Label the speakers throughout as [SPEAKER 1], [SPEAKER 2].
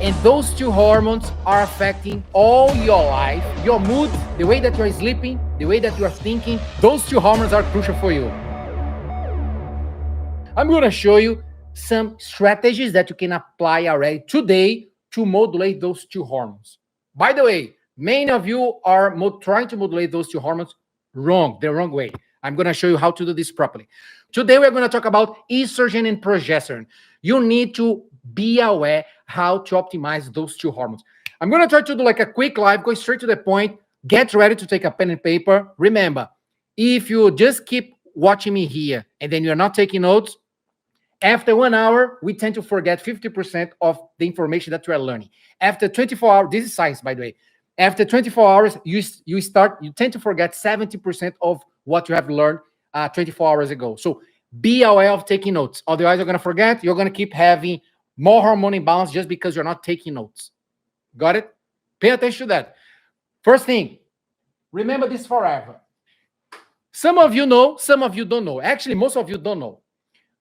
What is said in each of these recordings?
[SPEAKER 1] And those two hormones are affecting all your life, your mood, the way that you're sleeping, the way that you're thinking. Those two hormones are crucial for you. I'm going to show you some strategies that you can apply already today to modulate those two hormones. By the way, many of you are trying to modulate those two hormones wrong, the wrong way. I'm going to show you how to do this properly. Today, we're going to talk about estrogen and progesterone. You need to be aware how to optimize those two hormones. I'm going to try to do like a quick live, go straight to the point. Get ready to take a pen and paper. Remember, if you just keep watching me here and then you're not taking notes, after 1 hour, we tend to forget 50% of the information that we are learning. After 24 hours, this is science, by the way. After 24 hours, you tend to forget 70% of what you have learned 24 hours ago. So be aware of taking notes. Otherwise, you're going to forget. You're going to keep having more hormone imbalance just because you're not taking notes. Got it? Pay attention to that. First thing, remember this forever. Some of you know, some of you don't know. Actually, most of you don't know.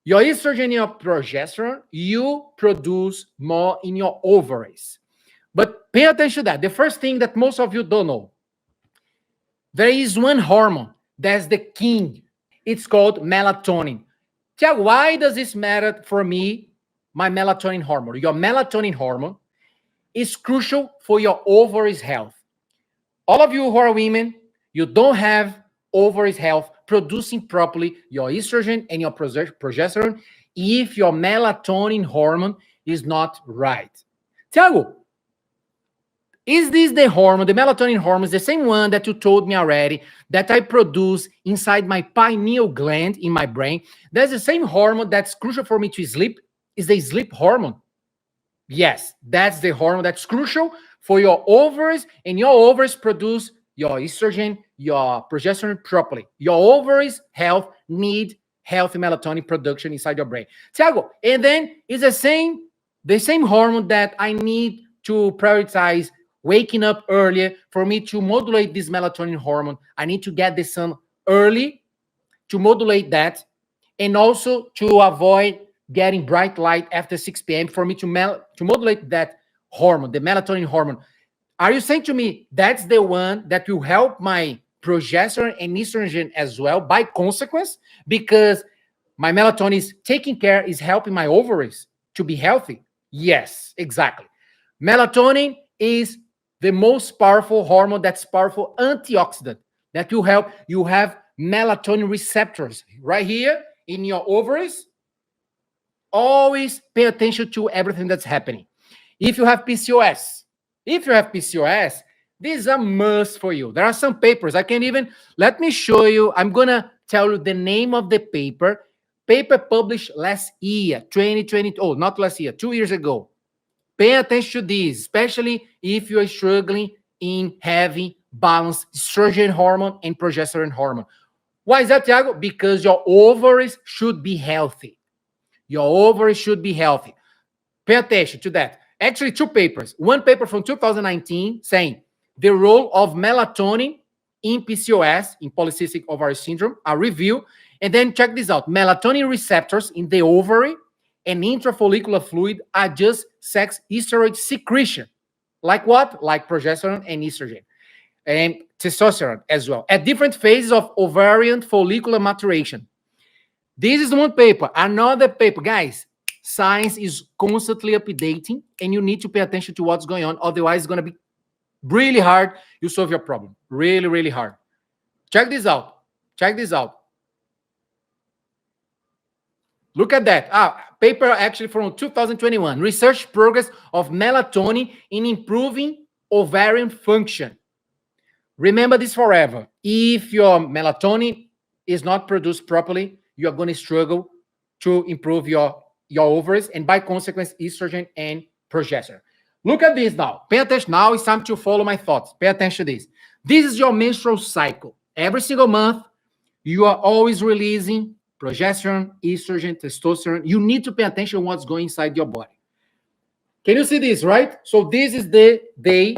[SPEAKER 1] Your estrogen and your progesterone, you produce more in your ovaries. But pay attention to that. The first thing that most of you don't know, there is one hormone that's the king. It's called melatonin. Tiago, why does this matter for me, my melatonin hormone? Your melatonin hormone is crucial for your ovaries health. All of you who are women, you don't have ovaries health producing properly your estrogen and your progesterone if your melatonin hormone is not right. Tiago, is this the hormone, the melatonin hormone, is the same one that you told me already that I produce inside my pineal gland in my brain? That's the same hormone that's crucial for me to sleep? Is the sleep hormone? Yes, that's the hormone that's crucial for your ovaries, and your ovaries produce your estrogen, your progesterone properly. Your ovaries health need healthy melatonin production inside your brain. Tiago, and then it's the same hormone that I need to prioritize waking up earlier for me to modulate this melatonin hormone. I need to get the sun early to modulate that, and also to avoid getting bright light after 6 p.m. for me to modulate that hormone, the melatonin hormone. Are you saying to me that's the one that will help my progesterone and estrogen as well by consequence? Because my melatonin is taking care, is helping my ovaries to be healthy? Yes, exactly. Melatonin is the most powerful hormone, that's powerful antioxidant that will help. You have melatonin receptors right here in your ovaries. Always pay attention to everything that's happening. If you have PCOS, this is a must for you. There are some papers. Let me show you. I'm going to tell you the name of the paper. Paper published last year, 2020. Oh, not last year, 2 years ago. Pay attention to this, especially if you are struggling in having balanced estrogen hormone and progesterone hormone. Why is that, Tiago? Because your ovaries should be healthy. Your ovaries should be healthy. Pay attention to that. Actually, 2 papers. One paper from 2019 saying the role of melatonin in PCOS, in polycystic ovary syndrome, a review. And then check this out. Melatonin receptors in the ovary and intrafollicular fluid adjust sex steroid secretion. Like what? Like progesterone and estrogen. And testosterone as well. At different phases of ovarian follicular maturation. This is one paper. Another paper. Guys, science is constantly updating, and you need to pay attention to what's going on. Otherwise, it's going to be really hard to solve your problem. Really, really hard. Check this out. Look at that. Paper actually from 2021. Research progress of melatonin in improving ovarian function. Remember this forever. If your melatonin is not produced properly, you're going to struggle to improve your ovaries, and by consequence, estrogen and progesterone. Look at this now. Pay attention. Now it's time to follow my thoughts. Pay attention to this. This is your menstrual cycle. Every single month, you are always releasing progesterone, estrogen, testosterone. You need to pay attention to what's going inside your body. Can you see this, right? So this is the day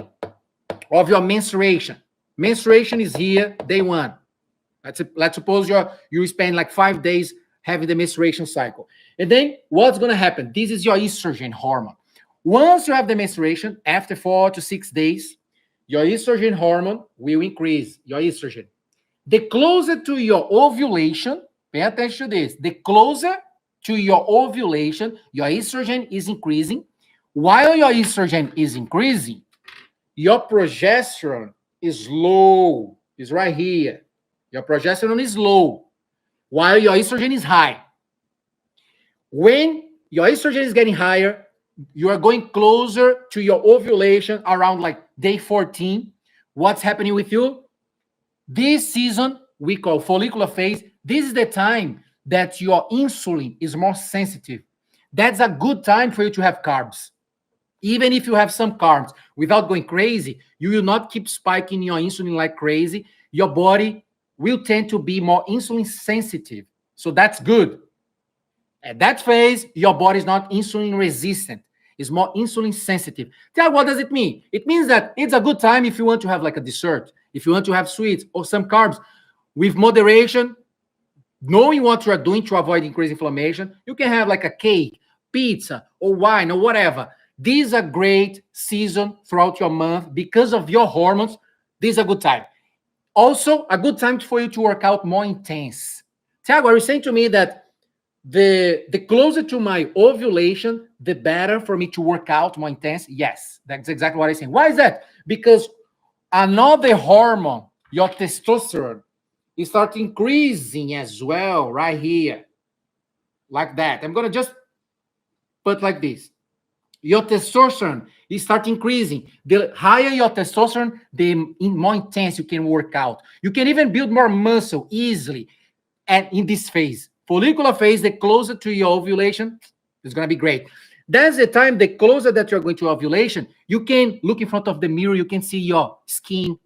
[SPEAKER 1] of your menstruation. Menstruation is here, day 1. Let's suppose you spend like 5 days having the menstruation cycle. And then what's going to happen? This is your estrogen hormone. Once you have the menstruation, after 4 to 6 days, your estrogen hormone will increase, your estrogen. The closer to your ovulation, pay attention to this, the closer to your ovulation, your estrogen is increasing. While your estrogen is increasing, your progesterone is low, is right here. Your progesterone is low, while your estrogen is high. When your estrogen is getting higher, you are going closer to your ovulation around like day 14. What's happening with you? This season, we call follicular phase. This is the time that your insulin is more sensitive. That's a good time for you to have carbs. Even if you have some carbs, without going crazy, you will not keep spiking your insulin like crazy. Your body will tend to be more insulin sensitive. So that's good. At that phase, your body is not insulin resistant. It's more insulin sensitive. Tell what does it mean? It means that it's a good time if you want to have like a dessert, if you want to have sweets or some carbs with moderation, knowing what you are doing to avoid increased inflammation. You can have like a cake, pizza, or wine or whatever. This is a great season throughout your month because of your hormones. This is a good time. Also, a good time for you to work out more intense. Tiago, are you saying to me that the closer to my ovulation, the better for me to work out more intense? Yes, that's exactly what I'm saying. Why is that? Because another hormone, your testosterone, is start increasing as well right here, like that. I'm gonna just put like this. Your testosterone is start increasing. The higher your testosterone, the more intense you can work out. You can even build more muscle easily. And in this phase, follicular phase, the closer to your ovulation, it's going to be great. That's the time, the closer that you're going to ovulation, you can look in front of the mirror, you can see your skin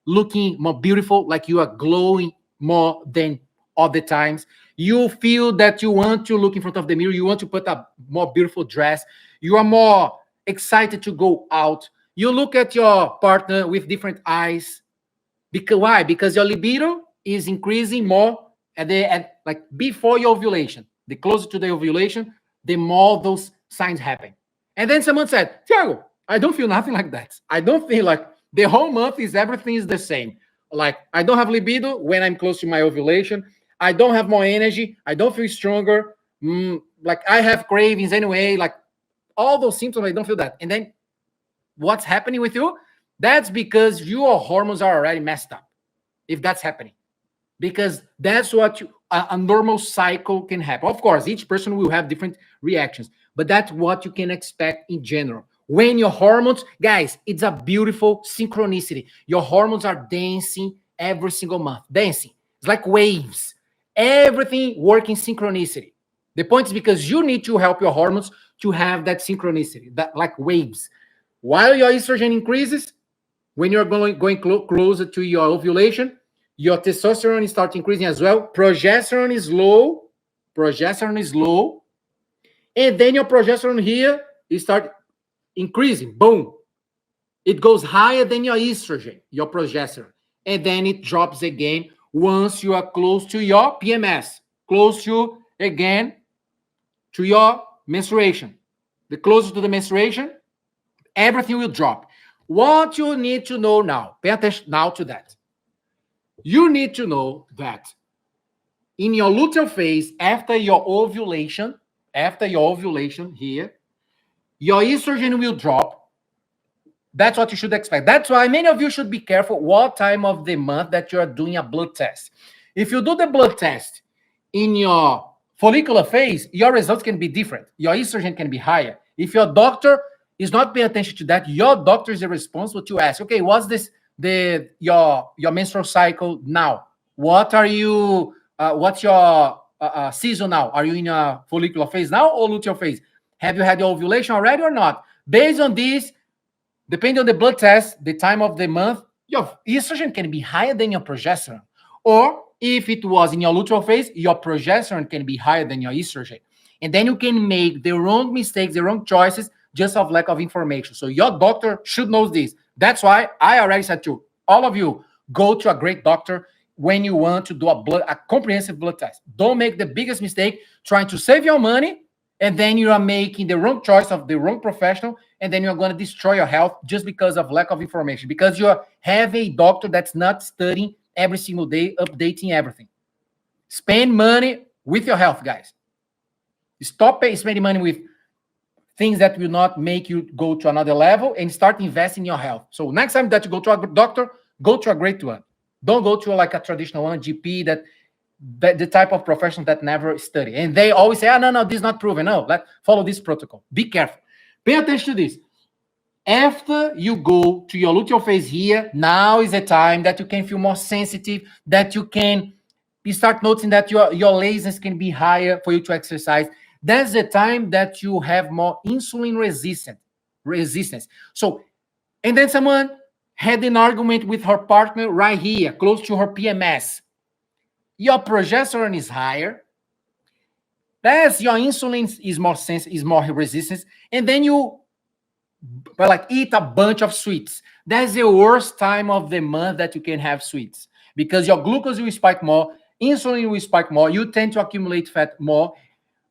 [SPEAKER 1] looking more beautiful, like you are glowing more than other times. You feel that you want to look in front of the mirror, you want to put a more beautiful dress, you are more excited to go out. You look at your partner with different eyes. Because why? Because your libido is increasing more like before your ovulation. The closer to the ovulation, the more those signs happen. And then someone said, Thiago, I don't feel nothing like that. I don't feel like the whole month is everything is the same. Like I don't have libido when I'm close to my ovulation. I don't have more energy. I don't feel stronger. Like I have cravings anyway. Like all those symptoms, I don't feel that. And then what's happening with you? That's because your hormones are already messed up. If that's happening, because that's what a normal cycle can happen. Of course, each person will have different reactions, but that's what you can expect in general. When your hormones, guys, it's a beautiful synchronicity. Your hormones are dancing every single month, dancing. It's like waves. Everything working synchronicity. The point is because you need to help your hormones to have that synchronicity, that like waves. While your estrogen increases, when you're going closer to your ovulation, your testosterone starts increasing as well. Progesterone is low. And then your progesterone here start increasing. Boom. It goes higher than your estrogen, your progesterone. And then it drops again once you are close to your PMS, close to, again, to your menstruation. The closer to the menstruation, everything will drop. What you need to know now, pay attention now to that. You need to know that in your luteal phase, after your ovulation here, your estrogen will drop. That's what you should expect. That's why many of you should be careful what time of the month that you are doing a blood test. If you do the blood test in your follicular phase, your results can be different. Your estrogen can be higher. If your doctor is not paying attention to that, your doctor is responsible to ask, okay, what's this? Your menstrual cycle now? What are you? What's your season now? Are you in a follicular phase now or luteal phase? Have you had your ovulation already or not? Based on this, depending on the blood test, the time of the month, your estrogen can be higher than your progesterone. Or if it was in your luteal phase, your progesterone can be higher than your estrogen. And then you can make the wrong mistakes, the wrong choices, just of lack of information. So your doctor should know this. That's why I already said to all of you, go to a great doctor when you want to do a comprehensive blood test. Don't make the biggest mistake trying to save your money and then you are making the wrong choice of the wrong professional, and then you're going to destroy your health just because of lack of information, because you have a doctor that's not studying every single day, updating everything. Spend money with your health, guys. Stop spending money with things that will not make you go to another level, and start investing in your health. So next time that you go to a doctor, go to a great one. Don't go to like a traditional one, GP, that the type of profession that never study. And they always say, oh, no, this is not proven. No, let's follow this protocol. Be careful. Pay attention to this. After you go to your luteal phase here, now is the time that you can feel more sensitive, that you start noticing that your lasers can be higher for you to exercise. That's the time that you have more insulin resistance. So, and then someone had an argument with her partner right here, close to her PMS. Your progesterone is higher. That's your insulin is more resistance, and then you like eat a bunch of sweets. That's the worst time of the month that you can have sweets, because your glucose will spike more, insulin will spike more, you tend to accumulate fat more.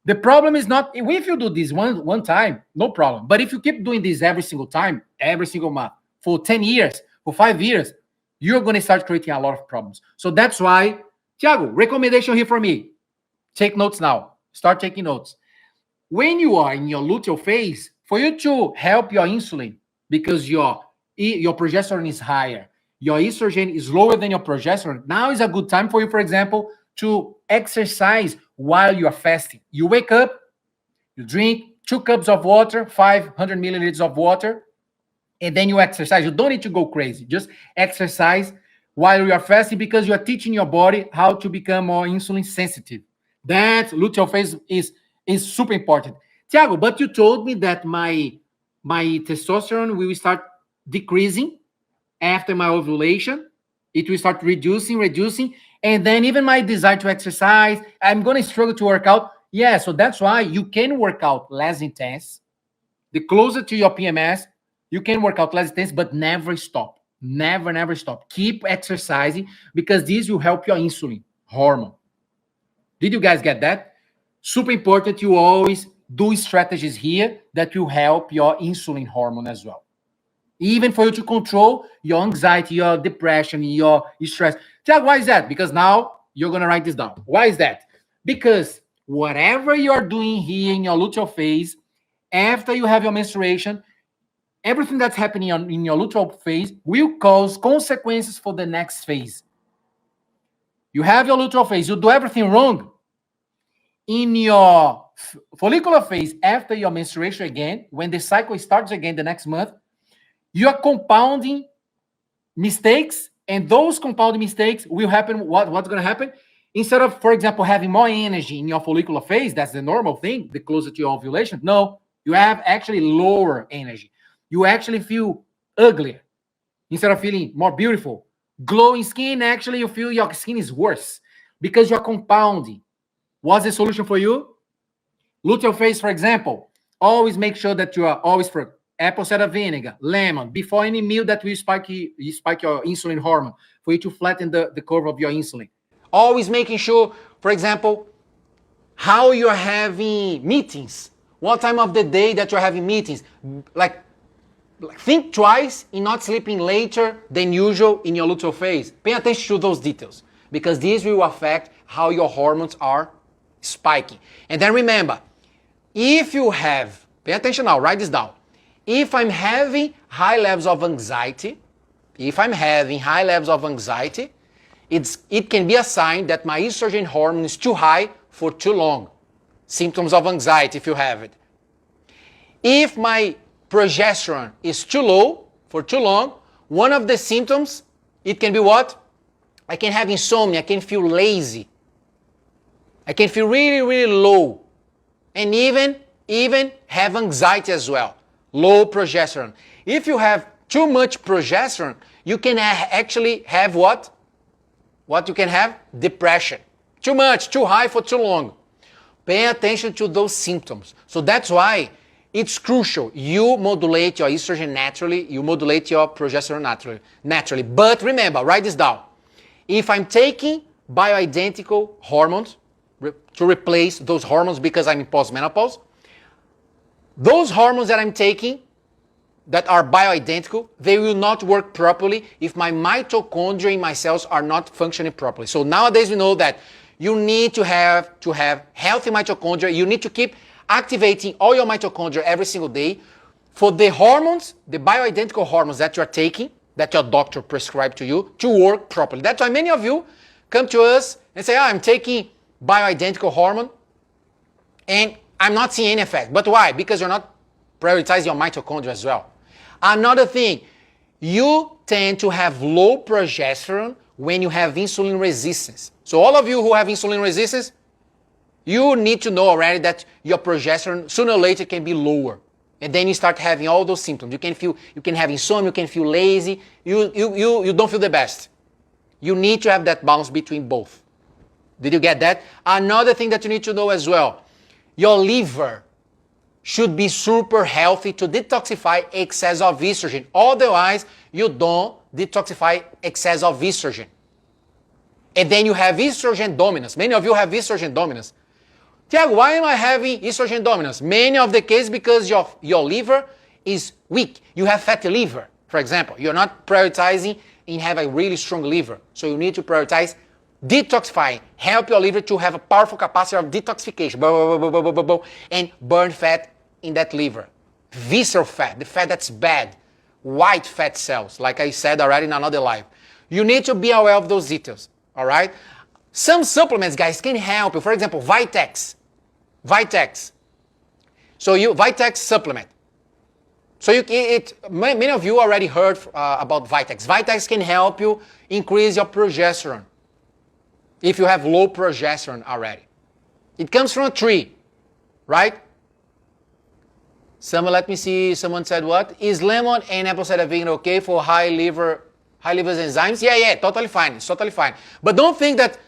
[SPEAKER 1] The problem is not if you do this one time, no problem. But if you keep doing this every single time, every single month, for 10 years, for 5 years, you're going to start creating a lot of problems. So that's why, Thiago, recommendation here for me. Take notes now. Start taking notes. When you are in your luteal phase, for you to help your insulin, because your progesterone is higher, your estrogen is lower than your progesterone, now is a good time for you, for example, to exercise while you are fasting. You wake up, you drink 2 cups of water, 500 milliliters of water, and then you exercise. You don't need to go crazy. Just exercise while you are fasting, because you are teaching your body how to become more insulin sensitive. That luteal phase is super important. Thiago, but you told me that my testosterone will start decreasing after my ovulation. It will start reducing, and then even my desire to exercise, I'm going to struggle to work out. Yeah, so that's why you can work out less intense. The closer to your PMS, you can work out less intense, but never stop. Never stop. Keep exercising, because this will help your insulin hormone. Did you guys get that? Super important. You always do strategies here that will help your insulin hormone as well. Even for you to control your anxiety, your depression, your stress. Tiago, why is that? Because now you're going to write this down. Why is that? Because whatever you're doing here in your luteal phase, after you have your menstruation, everything that's happening in your luteal phase will cause consequences for the next phase. You have your luteal phase, you do everything wrong. In your follicular phase, after your menstruation again, when the cycle starts again the next month, you are compounding mistakes, and those compounding mistakes will happen. What's going to happen? Instead of, for example, having more energy in your follicular phase, that's the normal thing, the closer to your ovulation. No, you have actually lower energy. You actually feel uglier. Instead of feeling more beautiful, glowing skin, actually you feel your skin is worse because you're compounding. What's the solution for you? Luteal phase, for example, always make sure that you are always for apple cider vinegar, lemon, before any meal that will spike your insulin hormone, for you to flatten the curve of your insulin. Always making sure, for example, how you're having meetings, what time of the day that you're having meetings. Like think twice in not sleeping later than usual in your luteal phase. Pay attention to those details, because these will affect how your hormones are spiking. And then remember, if you have, pay attention now, write this down. If I'm having high levels of anxiety, it can be a sign that my estrogen hormone is too high for too long. Symptoms of anxiety if you have it. If my progesterone is too low for too long, one of the symptoms, it can be what? I can have insomnia, I can feel lazy. I can feel really, really low. And even have anxiety as well. Low progesterone. If you have too much progesterone, you can actually have what? What you can have? Depression. Too much, too high for too long. Pay attention to those symptoms. So that's why it's crucial. You modulate your estrogen naturally, you modulate your progesterone naturally. But remember, write this down. If I'm taking bioidentical hormones to replace those hormones because I'm in postmenopause, those hormones that I'm taking that are bioidentical, they will not work properly if my mitochondria in my cells are not functioning properly. So nowadays we know that you need to have healthy mitochondria. You need to keep activating all your mitochondria every single day for the hormones, the bioidentical hormones that you're taking, that your doctor prescribed to you, to work properly. That's why many of you come to us and say, I'm taking bioidentical hormone and I'm not seeing any effect. But why? Because you're not prioritizing your mitochondria as well. Another thing, you tend to have low progesterone when you have insulin resistance. So all of you who have insulin resistance, you need to know already that your progesterone sooner or later can be lower. And then you start having all those symptoms. You can have insomnia, you can feel lazy, you don't feel the best. You need to have that balance between both. Did you get that? Another thing that you need to know as well, your liver should be super healthy to detoxify excess of estrogen. Otherwise, you don't detoxify excess of estrogen. And then you have estrogen dominance. Many of you have estrogen dominance. Tiago, why am I having estrogen dominance? Many of the cases because your liver is weak. You have fatty liver, for example. You're not prioritizing and have a really strong liver. So you need to prioritize detoxifying. Help your liver to have a powerful capacity of detoxification. And burn fat in that liver. Visceral fat, the fat that's bad. White fat cells, like I said already in another live. You need to be aware of those details, all right? Some supplements, guys, can help you. For example, Vitex. So Vitex supplement. So many of you already heard about Vitex. Vitex can help you increase your progesterone if you have low progesterone already. It comes from a tree, right? Let me see, someone said what? Is lemon and apple cider vinegar okay for high liver enzymes? Yeah, totally fine. It's totally fine. But don't think that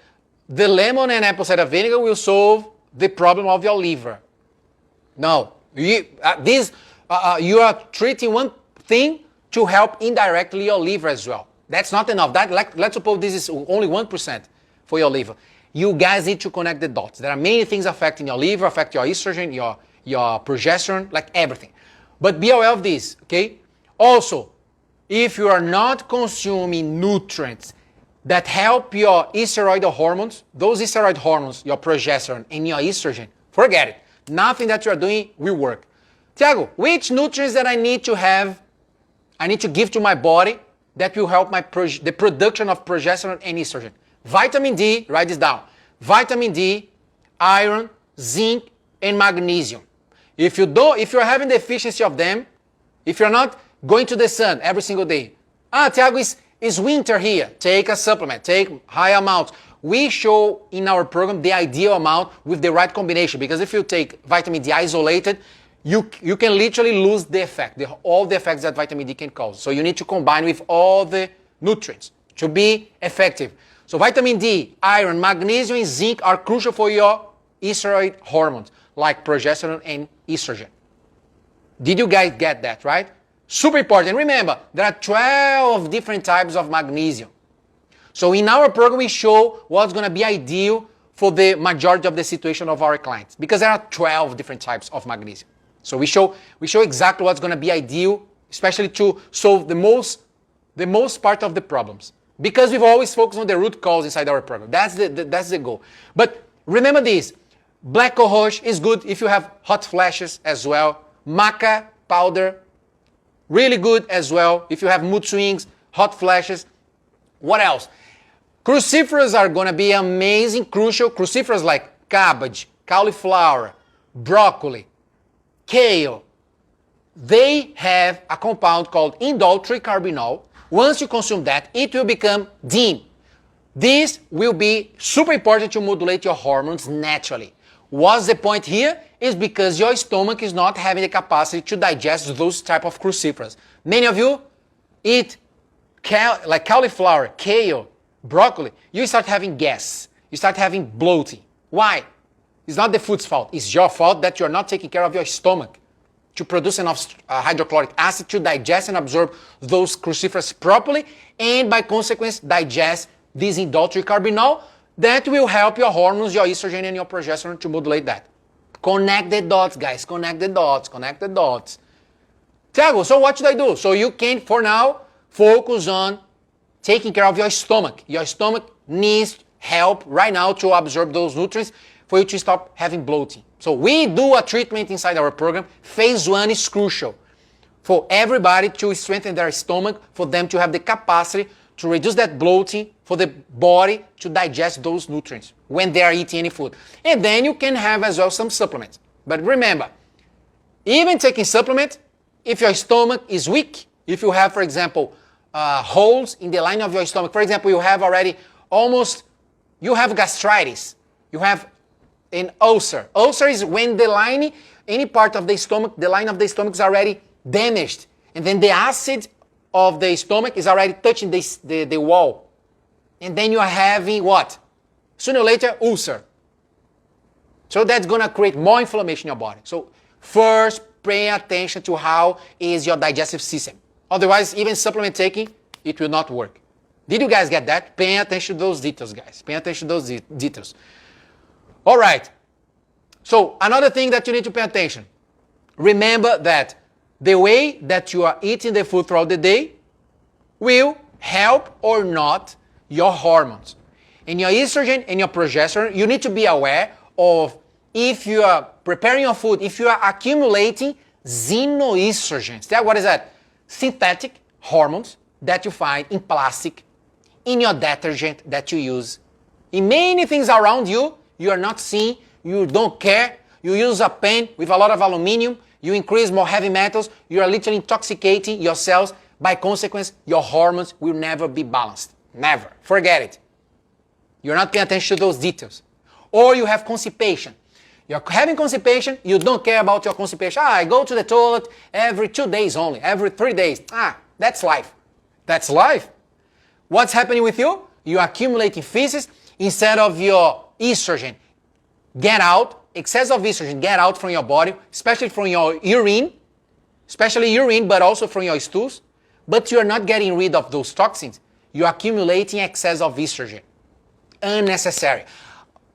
[SPEAKER 1] the lemon and apple cider vinegar will solve the problem of your liver. No. You are treating one thing to help indirectly your liver as well. That's not enough. Let's suppose this is only 1% for your liver. You guys need to connect the dots. There are many things affecting your liver, affect your estrogen, your progesterone, like everything. But be aware of this, okay? Also, if you are not consuming nutrients that help your steroidal hormones, those steroid hormones, your progesterone and your estrogen, forget it. Nothing that you are doing will work. Tiago, which nutrients that I need to give to my body that will help the production of progesterone and estrogen? Vitamin D, write this down. Vitamin D, iron, zinc, and magnesium. If you're having deficiency of them, if you're not going to the sun every single day, Tiago, it's winter here, take a supplement, take high amounts. We show in our program the ideal amount with the right combination, because if you take vitamin D isolated, you can literally lose the effect, all the effects that vitamin D can cause. So you need to combine with all the nutrients to be effective. So vitamin D, iron, magnesium, and zinc are crucial for your steroid hormones, like progesterone and estrogen. Did you guys get that, right? Super important. Remember, there are 12 different types of magnesium. So in our program, we show what's going to be ideal for the majority of the situation of our clients, because there are 12 different types of magnesium. So we show exactly what's going to be ideal, especially to solve the most part of the problems, because we've always focused on the root cause inside our program. That's the goal. But remember this, black cohosh is good if you have hot flashes as well. Maca powder, really good as well if you have mood swings, hot flashes. What else? Cruciferous are going to be amazing, crucial. Cruciferous like cabbage, cauliflower, broccoli, kale. They have a compound called indole tricarbinol. Once you consume that, it will become DIM. This will be super important to modulate your hormones naturally. What's the point here? Is because your stomach is not having the capacity to digest those type of cruciferous. Many of you eat like cauliflower, kale, broccoli, you start having gas. You start having bloating. Why? It's not the food's fault. It's your fault that you're not taking care of your stomach to produce enough hydrochloric acid to digest and absorb those cruciferous properly, and by consequence digest this indole tricarbinol that will help your hormones, your estrogen and your progesterone to modulate that. Connect the dots, guys. Connect the dots. Connect the dots. Thiago, so what should I do? So you can, for now, focus on taking care of your stomach. Your stomach needs help right now to absorb those nutrients for you to stop having bloating. So we do a treatment inside our program. Phase 1 is crucial for everybody to strengthen their stomach, for them to have the capacity to reduce that bloating, for the body to digest those nutrients when they are eating any food. And then you can have as well some supplements. But remember, even taking supplements, if your stomach is weak, if you have, for example, holes in the line of your stomach, for example, you have already you have gastritis, you have an ulcer. Ulcer is when the line, any part of the stomach, the line of the stomach is already damaged. And then the acid of the stomach is already touching the wall. And then you are having what? Sooner or later, ulcer. So that's going to create more inflammation in your body. So first, pay attention to how is your digestive system. Otherwise, even supplement taking, it will not work. Did you guys get that? Pay attention to those details, guys. Pay attention to those details. All right. So another thing that you need to pay attention. Remember that the way that you are eating the food throughout the day will help or not your hormones. And your estrogen and your progesterone, you need to be aware of if you are preparing your food, if you are accumulating xenoestrogens. What is that? Synthetic hormones that you find in plastic, in your detergent that you use, in many things around you, you are not seeing, you don't care, you use a pen with a lot of aluminum, you increase more heavy metals, you are literally intoxicating your cells. By consequence, your hormones will never be balanced. Never. Forget it. You're not paying attention to those details. Or you have constipation. You're having constipation, you don't care about your constipation. I go to the toilet every 2 days only, every 3 days. That's life. That's life. What's happening with you? You're accumulating feces instead of your estrogen. Get out, excess of estrogen, get out from your body, especially from your urine, but also from your stools. But you're not getting rid of those toxins. You're accumulating excess of estrogen. Unnecessary.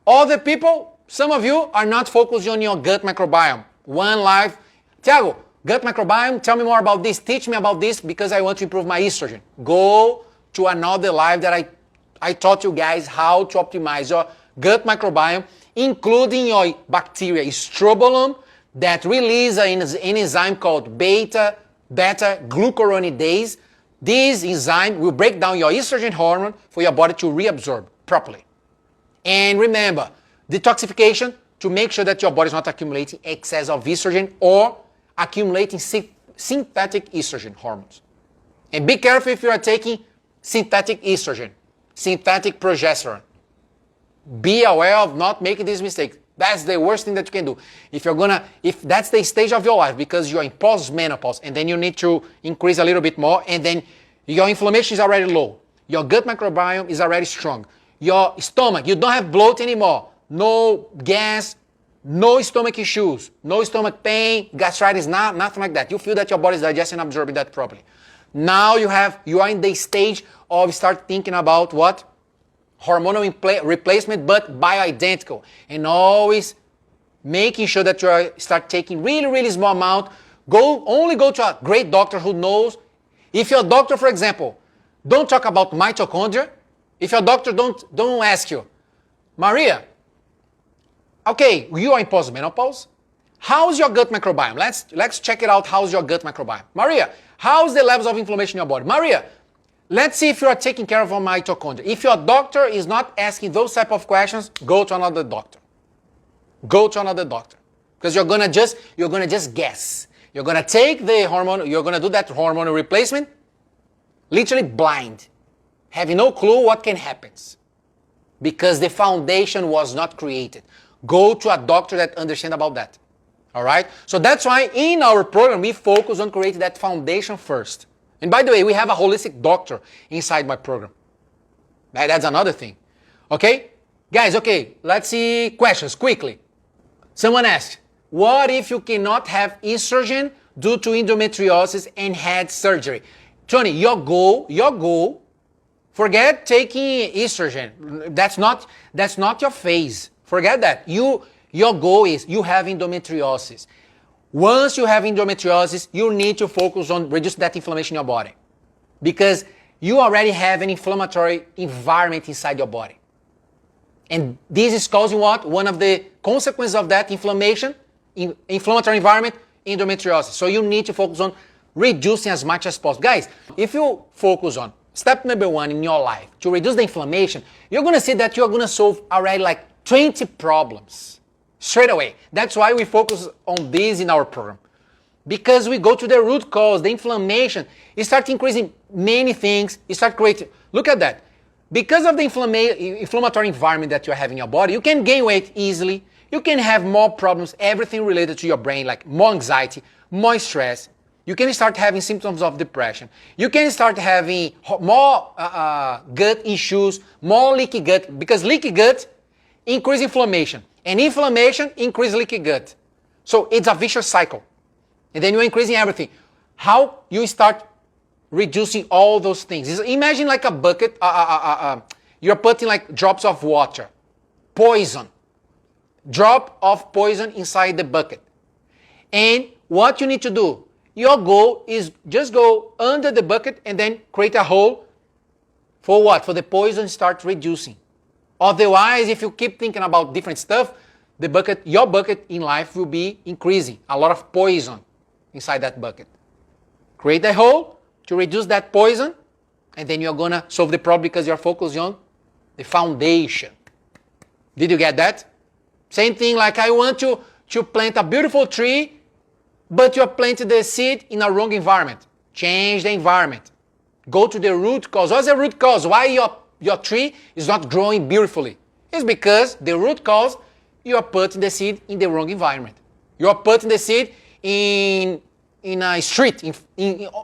[SPEAKER 1] Other people, some of you are not focused on your gut microbiome. One life. Thiago, gut microbiome, tell me more about this. Teach me about this because I want to improve my estrogen. Go to another live that I taught you guys how to optimize your gut microbiome, including your bacteria strobolome that release an enzyme called beta glucuronidase. This enzyme will break down your estrogen hormone for your body to reabsorb properly. And remember, detoxification to make sure that your body is not accumulating excess of estrogen or accumulating synthetic estrogen hormones. And be careful if you are taking synthetic estrogen, synthetic progesterone. Be aware of not making this mistake. That's the worst thing that you can do. If that's the stage of your life because you're in post-menopause and then you need to increase a little bit more and then your inflammation is already low. Your gut microbiome is already strong. Your stomach, you don't have bloat anymore. No gas, no stomach issues, no stomach pain, gastritis, nothing like that. You feel that your body is digesting and absorbing that properly. Now you are in the stage of start thinking about what? Hormonal replacement, but bioidentical. And always making sure that you start taking really, really small amount. Only go to a great doctor who knows. If your doctor, for example, don't talk about mitochondria, if your doctor don't ask you, Maria, okay, you are in postmenopause. How's your gut microbiome? Let's check it out. How's your gut microbiome? Maria, how's the levels of inflammation in your body? Maria, let's see if you are taking care of your mitochondria. If your doctor is not asking those type of questions, go to another doctor. Go to another doctor. Because you're gonna just guess. You're gonna take the hormone, you're gonna do that hormone replacement, literally blind, having no clue what can happen. Because the foundation was not created. Go to a doctor that understands about that. All right? So that's why in our program, we focus on creating that foundation first. And by the way, we have a holistic doctor inside my program. That's another thing. Okay? Guys, okay, let's see questions quickly. Someone asked, what if you cannot have estrogen due to endometriosis and had surgery? Tony, your goal, forget taking estrogen. That's not your phase. Forget that.
[SPEAKER 2] Your goal is you have endometriosis. Once you have endometriosis, you need to focus on reducing that inflammation in your body. Because you already have an inflammatory environment inside your body. And this is causing what? One of the consequences of that inflammation, inflammatory environment, endometriosis. So you need to focus on reducing as much as possible. Guys, if you focus on step number 1 in your life to reduce the inflammation, you're going to see that you're going to solve already like 20 problems straight away. That's why we focus on this in our program. Because we go to the root cause, the inflammation. You start increasing many things. You start creating. Look at that. Because of the inflammatory environment that you have in your body, you can gain weight easily. You can have more problems, everything related to your brain, like more anxiety, more stress. You can start having symptoms of depression. You can start having more gut issues, more leaky gut, because leaky gut increases inflammation. And inflammation increases leaky gut. So it's a vicious cycle. And then you're increasing everything. How you start reducing all those things? Imagine like a bucket, you're putting like drops of water, poison, drop of poison inside the bucket. And what you need to do, your goal is just go under the bucket and then create a hole for what? For the poison start reducing. Otherwise, if you keep thinking about different stuff, the bucket, your bucket in life will be increasing. A lot of poison inside that bucket. Create a hole to reduce that poison, and then you're going to solve the problem because you're focused on the foundation. Did you get that? Same thing like I want to plant a beautiful tree, but you're planting the seed in a wrong environment. Change the environment. Go to the root cause. What's the root cause? Why your tree is not growing beautifully? It's because the root cause, you are putting the seed in the wrong environment. You are putting the seed in a street,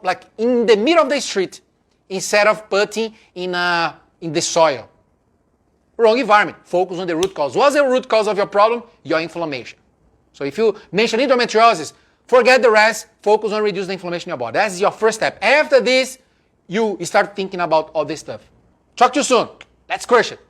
[SPEAKER 2] like in the middle of the street, instead of putting in the soil. Wrong environment. Focus on the root cause. What's the root cause of your problem? Your inflammation. So if you mention endometriosis, forget the rest. Focus on reducing the inflammation in your body. That's your first step. After this, you start thinking about all this stuff. Talk to you soon. Let's crush it.